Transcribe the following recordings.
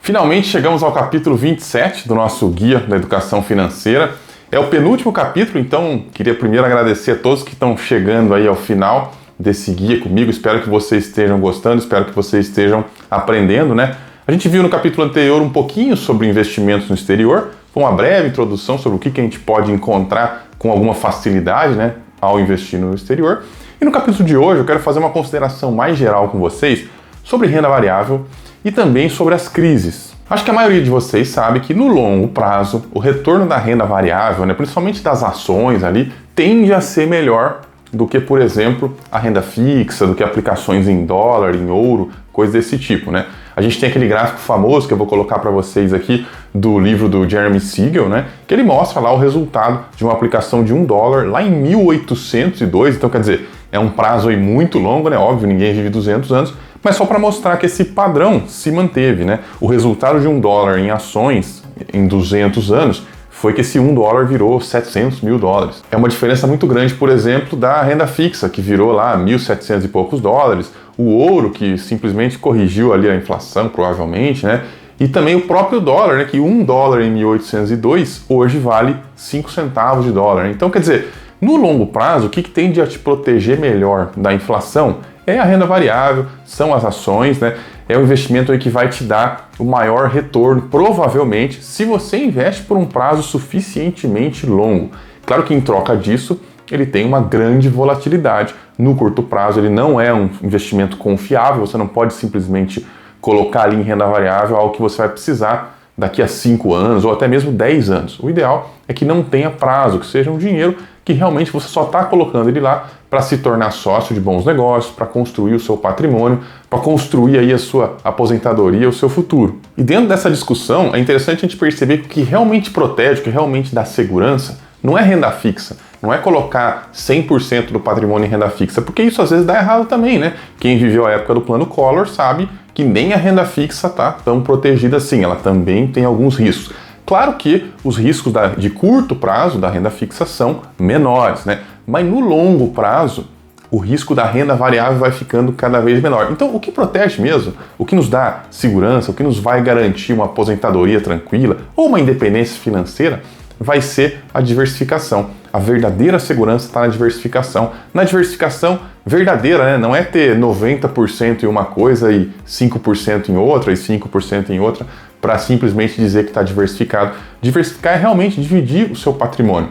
Finalmente chegamos ao capítulo 27 do nosso Guia da Educação Financeira. É o penúltimo capítulo, então queria primeiro agradecer a todos que estão chegando aí ao final desse guia comigo. Espero que vocês estejam gostando, espero que vocês estejam aprendendo, né? A gente viu no capítulo anterior um pouquinho sobre investimentos no exterior, foi uma breve introdução sobre o que a gente pode encontrar com alguma facilidade, né, ao investir no exterior. E no capítulo de hoje eu quero fazer uma consideração mais geral com vocês sobre renda variável e também sobre as crises. Acho que a maioria de vocês sabe que no longo prazo o retorno da renda variável, né, principalmente das ações ali, tende a ser melhor do que, por exemplo, a renda fixa, do que aplicações em dólar, em ouro, coisas desse tipo, né? A gente tem aquele gráfico famoso que eu vou colocar para vocês aqui do livro do Jeremy Siegel, né? Que ele mostra lá o resultado de uma aplicação de $1 lá em 1802. Então, quer dizer, é um prazo aí muito longo, né? Óbvio, ninguém vive 200 anos, mas só para mostrar que esse padrão se manteve, né? O resultado de $1 em ações em 200 anos foi que esse $1 virou 700 mil dólares. É uma diferença muito grande, por exemplo, da renda fixa, que virou lá 1.700 e poucos dólares, o ouro, que simplesmente corrigiu ali a inflação, provavelmente, né? E também o próprio dólar, né? Que $1 em 1802 hoje vale 5 centavos de dólar. Então, quer dizer, no longo prazo, o que tem de te proteger melhor da inflação é a renda variável, são as ações, né? É o investimento aí que vai te dar o maior retorno, provavelmente, se você investe por um prazo suficientemente longo. Claro que em troca disso, ele tem uma grande volatilidade. No curto prazo, ele não é um investimento confiável, você não pode simplesmente colocar ali em renda variável algo que você vai precisar daqui a 5 anos ou até mesmo 10 anos. O ideal é que não tenha prazo, que seja um dinheiro que realmente você só está colocando ele lá para se tornar sócio de bons negócios, para construir o seu patrimônio, para construir aí a sua aposentadoria, o seu futuro. E dentro dessa discussão, é interessante a gente perceber que o que realmente protege, o que realmente dá segurança, não é renda fixa, não é colocar 100% do patrimônio em renda fixa, porque isso às vezes dá errado também, né? Quem viveu a época do plano Collor sabe que nem a renda fixa está tão protegida assim, ela também tem alguns riscos. Claro que os riscos de curto prazo da renda fixa são menores, né? Mas no longo prazo, o risco da renda variável vai ficando cada vez menor. Então, o que protege mesmo, o que nos dá segurança, o que nos vai garantir uma aposentadoria tranquila ou uma independência financeira, vai ser a diversificação. A verdadeira segurança está na diversificação. Na diversificação verdadeira, né? Não é ter 90% em uma coisa e 5% em outra e 5% em outra para simplesmente dizer que está diversificado. Diversificar é realmente dividir o seu patrimônio.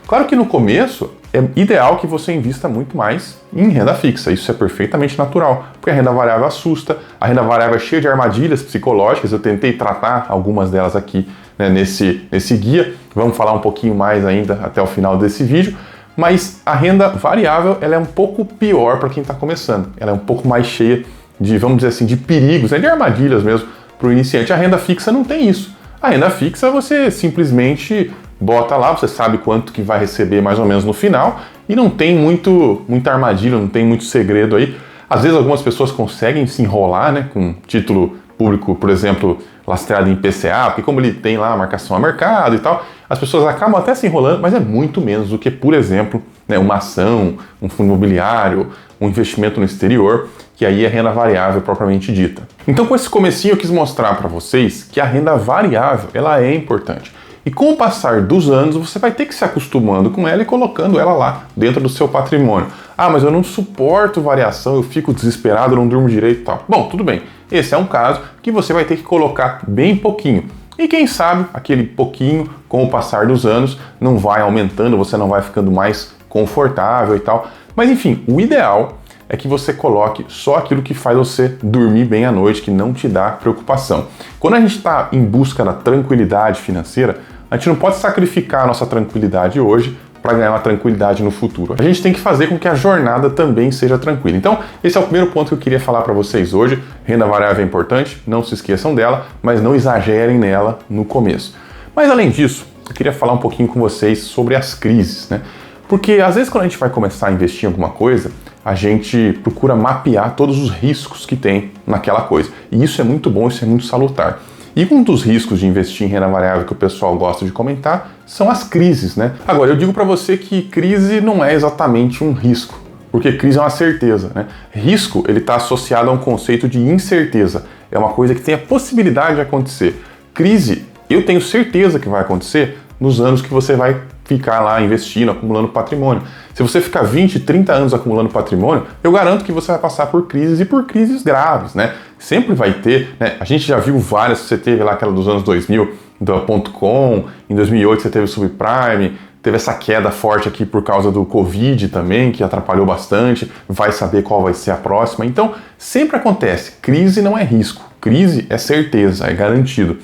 Claro que no começo é ideal que você invista muito mais em renda fixa, isso é perfeitamente natural, porque a renda variável assusta, a renda variável é cheia de armadilhas psicológicas, eu tentei tratar algumas delas aqui, né, nesse guia, vamos falar um pouquinho mais ainda até o final desse vídeo, mas a renda variável ela é um pouco pior para quem está começando, ela é um pouco mais cheia de, vamos dizer assim, de perigos, né, de armadilhas mesmo para o iniciante. A renda fixa não tem isso, a renda fixa você simplesmente bota lá, você sabe quanto que vai receber mais ou menos no final e não tem muita armadilha, não tem muito segredo aí. Às vezes algumas pessoas conseguem se enrolar, né, com título público, por exemplo, lastreado em IPCA, porque como ele tem lá a marcação a mercado e tal, as pessoas acabam até se enrolando, mas é muito menos do que, por exemplo, né, uma ação, um fundo imobiliário, um investimento no exterior, que aí é renda variável propriamente dita. Então com esse comecinho eu quis mostrar para vocês que a renda variável ela é importante. E com o passar dos anos, você vai ter que se acostumando com ela e colocando ela lá dentro do seu patrimônio. Ah, mas eu não suporto variação, eu fico desesperado, eu não durmo direito e tal. Bom, tudo bem. Esse é um caso que você vai ter que colocar bem pouquinho. E quem sabe, aquele pouquinho, com o passar dos anos, não vai aumentando, você não vai ficando mais confortável e tal. Mas enfim, o ideal é que você coloque só aquilo que faz você dormir bem à noite, que não te dá preocupação. Quando a gente está em busca da tranquilidade financeira, a gente não pode sacrificar a nossa tranquilidade hoje para ganhar uma tranquilidade no futuro. A gente tem que fazer com que a jornada também seja tranquila. Então, esse é o primeiro ponto que eu queria falar para vocês hoje. Renda variável é importante, não se esqueçam dela, mas não exagerem nela no começo. Mas além disso, eu queria falar um pouquinho com vocês sobre as crises, né? Porque às vezes quando a gente vai começar a investir em alguma coisa, a gente procura mapear todos os riscos que tem naquela coisa. E isso é muito bom, isso é muito salutar. E um dos riscos de investir em renda variável que o pessoal gosta de comentar são as crises, né? Agora, eu digo para você que crise não é exatamente um risco. Porque crise é uma certeza, né? Risco, ele está associado a um conceito de incerteza. É uma coisa que tem a possibilidade de acontecer. Crise, eu tenho certeza que vai acontecer nos anos que você vai ficar lá investindo, acumulando patrimônio. Se você ficar 20, 30 anos acumulando patrimônio, eu garanto que você vai passar por crises e por crises graves, né? Sempre vai ter, né? A gente já viu várias, você teve lá aquela dos anos 2000, da .com, em 2008 você teve o subprime, teve essa queda forte aqui por causa do Covid também, que atrapalhou bastante, vai saber qual vai ser a próxima. Então, sempre acontece, crise não é risco, crise é certeza, é garantido.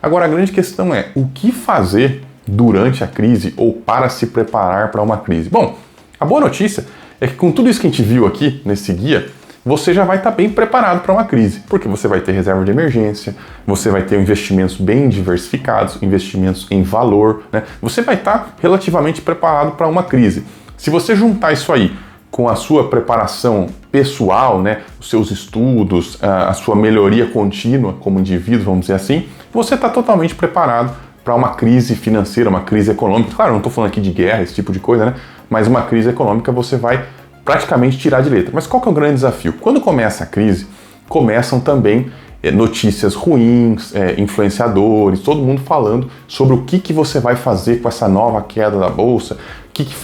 Agora, a grande questão é, o que fazer durante a crise ou para se preparar para uma crise? Bom, a boa notícia é que com tudo isso que a gente viu aqui nesse guia, você já vai estar bem preparado para uma crise, porque você vai ter reserva de emergência, você vai ter investimentos bem diversificados, investimentos em valor, né? Você vai estar relativamente preparado para uma crise. Se você juntar isso aí com a sua preparação pessoal, né, os seus estudos, a sua melhoria contínua como indivíduo, vamos dizer assim, você está totalmente preparado para uma crise financeira, uma crise econômica. Claro, não estou falando aqui de guerra, esse tipo de coisa, né? Mas uma crise econômica você vai praticamente tirar de letra. Mas qual que é o grande desafio? Quando começa a crise, começam também notícias ruins, influenciadores, todo mundo falando sobre o que você vai fazer com essa nova queda da bolsa,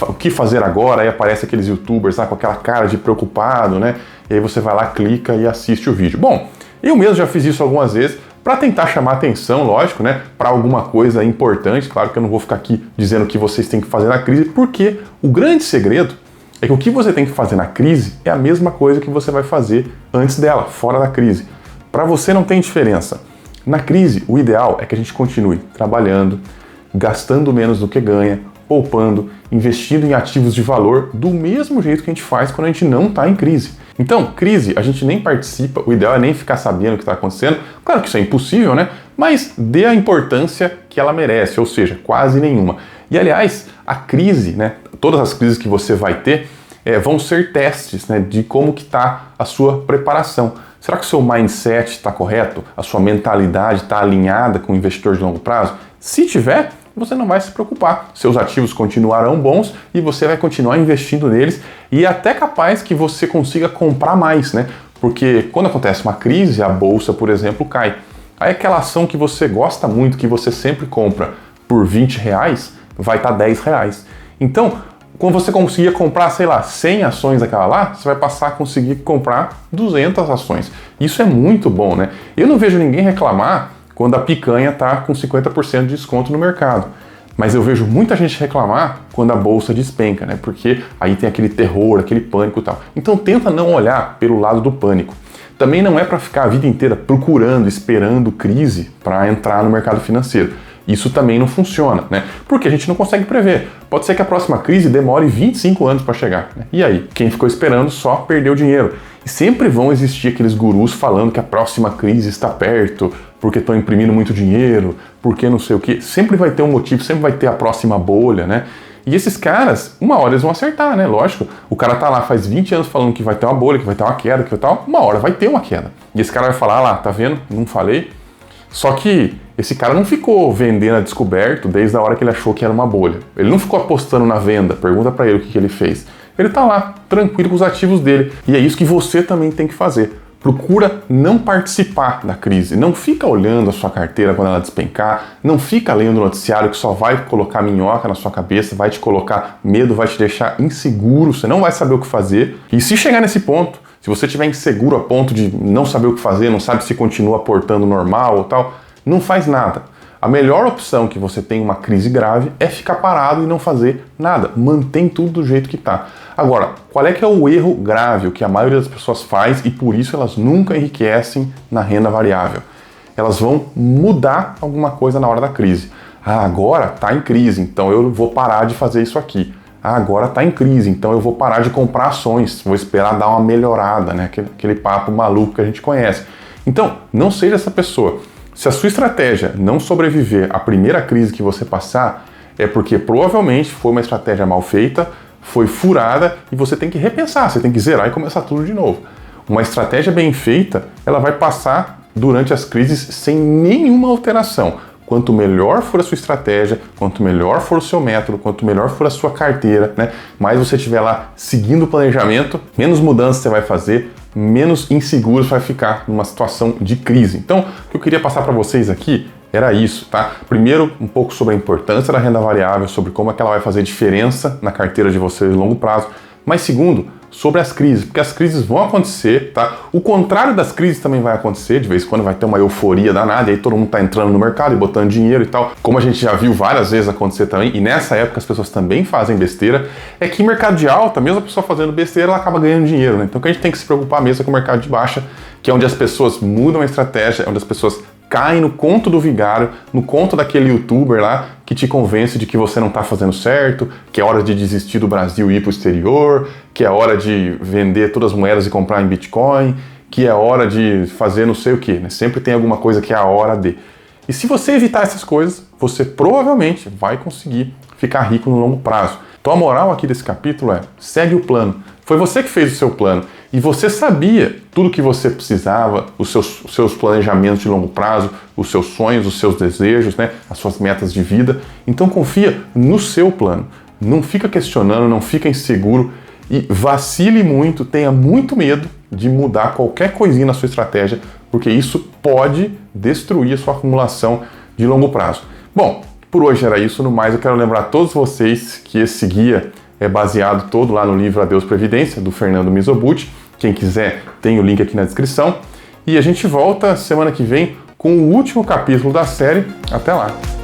o que fazer agora. Aí aparece aqueles youtubers lá com aquela cara de preocupado, né? E aí você vai lá, clica e assiste o vídeo. Bom, eu mesmo já fiz isso algumas vezes para tentar chamar atenção, lógico, né? Para alguma coisa importante. Claro que eu não vou ficar aqui dizendo o que vocês têm que fazer na crise, porque o grande segredo é que o que você tem que fazer na crise é a mesma coisa que você vai fazer antes dela, fora da crise. Para você não tem diferença. Na crise, o ideal é que a gente continue trabalhando, gastando menos do que ganha, poupando, investindo em ativos de valor do mesmo jeito que a gente faz quando a gente não está em crise. Então, crise, a gente nem participa, o ideal é nem ficar sabendo o que está acontecendo. Claro que isso é impossível, né? Mas dê a importância que ela merece, ou seja, quase nenhuma. E aliás, a crise, né? Todas as crises que você vai ter vão ser testes, né, de como que está a sua preparação. Será que o seu mindset está correto? A sua mentalidade está alinhada com o investidor de longo prazo? Se tiver, você não vai se preocupar. Seus ativos continuarão bons e você vai continuar investindo neles e é até capaz que você consiga comprar mais, né? Porque quando acontece uma crise, a bolsa, por exemplo, cai. Aí aquela ação que você gosta muito, que você sempre compra por R$20, vai estar R$10. Então, quando você conseguia comprar, sei lá, 100 ações daquela lá, você vai passar a conseguir comprar 200 ações. Isso é muito bom, né? Eu não vejo ninguém reclamar quando a picanha está com 50% de desconto no mercado. Mas eu vejo muita gente reclamar quando a bolsa despenca, né? Porque aí tem aquele terror, aquele pânico e tal. Então tenta não olhar pelo lado do pânico. Também não é para ficar a vida inteira procurando, esperando crise para entrar no mercado financeiro. Isso também não funciona, né? Porque a gente não consegue prever. Pode ser que a próxima crise demore 25 anos para chegar, né? E aí, quem ficou esperando só perdeu dinheiro. E sempre vão existir aqueles gurus falando que a próxima crise está perto, porque estão imprimindo muito dinheiro, porque não sei o quê. Sempre vai ter um motivo, sempre vai ter a próxima bolha, né? E esses caras, uma hora eles vão acertar, né? Lógico, o cara tá lá faz 20 anos falando que vai ter uma bolha, que vai ter uma queda, que tal, uma hora vai ter uma queda. E esse cara vai falar, lá, tá vendo? Não falei? Só que esse cara não ficou vendendo a descoberto desde a hora que ele achou que era uma bolha. Ele não ficou apostando na venda. Pergunta para ele o que ele fez. Ele tá lá, tranquilo com os ativos dele. E é isso que você também tem que fazer. Procura não participar da crise. Não fica olhando a sua carteira quando ela despencar. Não fica lendo o noticiário que só vai colocar minhoca na sua cabeça, vai te colocar medo, vai te deixar inseguro. Você não vai saber o que fazer. E se chegar nesse ponto, se você estiver inseguro a ponto de não saber o que fazer, não sabe se continua aportando normal ou tal, não faz nada. A melhor opção que você tem em uma crise grave é ficar parado e não fazer nada. Mantém tudo do jeito que está. Agora, qual é que é o erro grave, o que a maioria das pessoas faz e por isso elas nunca enriquecem na renda variável? Elas vão mudar alguma coisa na hora da crise. Ah, agora está em crise, então eu vou parar de fazer isso aqui. Ah, agora está em crise, então eu vou parar de comprar ações, vou esperar dar uma melhorada, né? Aquele papo maluco que a gente conhece. Então, não seja essa pessoa. Se a sua estratégia não sobreviver à primeira crise que você passar, é porque provavelmente foi uma estratégia mal feita, foi furada e você tem que repensar, você tem que zerar e começar tudo de novo. Uma estratégia bem feita, ela vai passar durante as crises sem nenhuma alteração. quanto melhor for a sua estratégia, quanto melhor for o seu método, quanto melhor for a sua carteira, né, mais você estiver lá seguindo o planejamento, menos mudanças você vai fazer, menos inseguro vai ficar numa situação de crise. Então, o que eu queria passar para vocês aqui era isso, tá? Primeiro, um pouco sobre a importância da renda variável, sobre como é que ela vai fazer diferença na carteira de vocês a longo prazo. Mas segundo, sobre as crises, porque as crises vão acontecer, tá? O contrário das crises também vai acontecer, de vez em quando vai ter uma euforia danada, e aí todo mundo tá entrando no mercado e botando dinheiro e tal. Como a gente já viu várias vezes acontecer também, e nessa época as pessoas também fazem besteira, é que em mercado de alta, mesmo a pessoa fazendo besteira, ela acaba ganhando dinheiro, né? Então o que a gente tem que se preocupar mesmo é com o mercado de baixa, que é onde as pessoas mudam a estratégia, é onde as pessoas caem no conto do vigário, no conto daquele youtuber lá que te convence de que você não está fazendo certo, que é hora de desistir do Brasil e ir para o exterior, que é hora de vender todas as moedas e comprar em Bitcoin, que é hora de fazer não sei o que, né? Sempre tem alguma coisa que é a hora de. E se você evitar essas coisas, você provavelmente vai conseguir ficar rico no longo prazo. Então a moral aqui desse capítulo é: segue o plano. Foi você que fez o seu plano e você sabia tudo o que você precisava, os seus planejamentos de longo prazo, os seus sonhos, os seus desejos, né, as suas metas de vida. Então confia no seu plano. Não fica questionando, não fica inseguro e vacile muito, tenha muito medo de mudar qualquer coisinha na sua estratégia, porque isso pode destruir a sua acumulação de longo prazo. Bom, por hoje era isso. No mais, eu quero lembrar a todos vocês que esse guia é baseado todo lá no livro Adeus Previdência, do Fernando Mizobuti. Quem quiser, tem o link aqui na descrição. E a gente volta semana que vem com o último capítulo da série. Até lá!